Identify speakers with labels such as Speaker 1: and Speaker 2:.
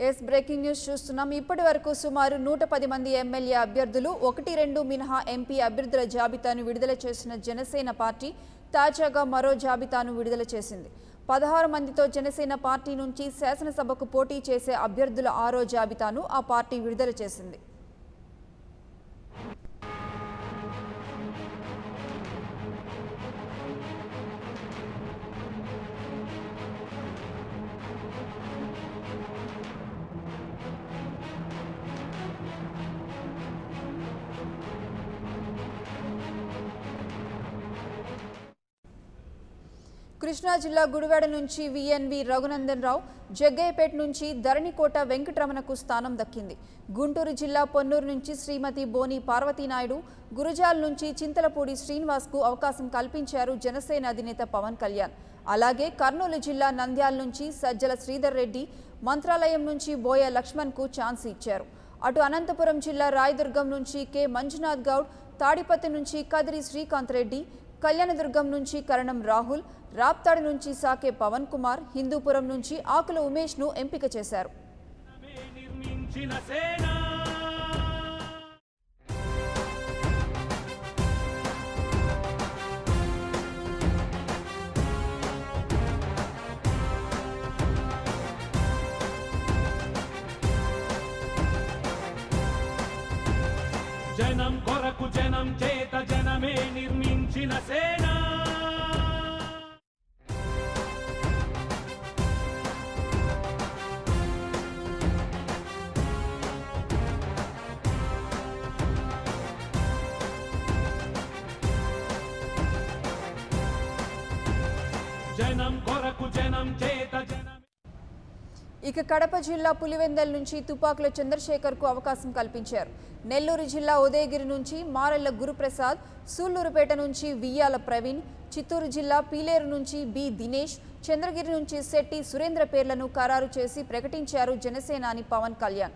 Speaker 1: Yes breaking news చూస్తున్నాం. ఇప్పటి వరకు సుమారు 110 మంది ఎమ్మెల్యే అభ్యర్థులు 1-2 మినహా ఎంపీ అభ్యర్థుల జాబితాను విడుదల చేసిన జనసేన పార్టీ తాజాగా మరో జాబితాను విడుదల చేసింది. 16 మందితో జనసేన పార్టీ నుంచి శాసనసభకు పోటీ చేసే అభ్యర్థుల 6వ జాబితాను ఆ పార్టీ విడుదల చేసింది. కృష్ణా జిల్లా గుడివాడ నుంచి విఎన్వి రఘునందన్ రావు, జగ్గయ్యపేట నుంచి ధరణికోట వెంకటరమణకు స్థానం దక్కింది. గుంటూరు జిల్లా పొన్నూరు నుంచి శ్రీమతి బోని పార్వతీనాయుడు, గురజాల నుంచి చింతలపూడి శ్రీనివాస్కు అవకాశం కల్పించారు జనసేన అధినేత పవన్ కళ్యాణ్. అలాగే కర్నూలు జిల్లా నంద్యాల నుంచి సజ్జల శ్రీధర్ రెడ్డి, మంత్రాలయం నుంచి బోయ లక్ష్మణ్కు ఛాన్స్ ఇచ్చారు. అటు అనంతపురం జిల్లా రాయదుర్గం నుంచి కె మంజునాథ్ గౌడ్, తాడిపత్రి నుంచి కదిరి శ్రీకాంత్ రెడ్డి, కళ్యాణదుర్గం నుంచి కరణం రాహుల్, రాప్తాడు నుంచి సాకే పవన్ కుమార్, హిందూపురం నుంచి ఆకుల ఉమేష్ను ఎంపిక చేశారు.
Speaker 2: జనం కొరకు జనం చేత జనమే నిర్మించిన సేన. జనం కొరకు జనం చేత జనమే.
Speaker 1: ఇక కడప జిల్లా పులివెందల్ నుంచి తుపాకుల చంద్రశేఖర్కు అవకాశం కల్పించారు. నెల్లూరు జిల్లా ఉదయగిరి నుంచి మారెళ్ల గురుప్రసాద్, సూళ్లూరుపేట నుంచి వియ్యాల ప్రవీణ్, చిత్తూరు జిల్లా పీలేరు నుంచి బి దినేష్, చంద్రగిరి నుంచి శెట్టి సురేంద్ర పేర్లను ఖరారు చేసి ప్రకటించారు జనసేనాని పవన్ కళ్యాణ్.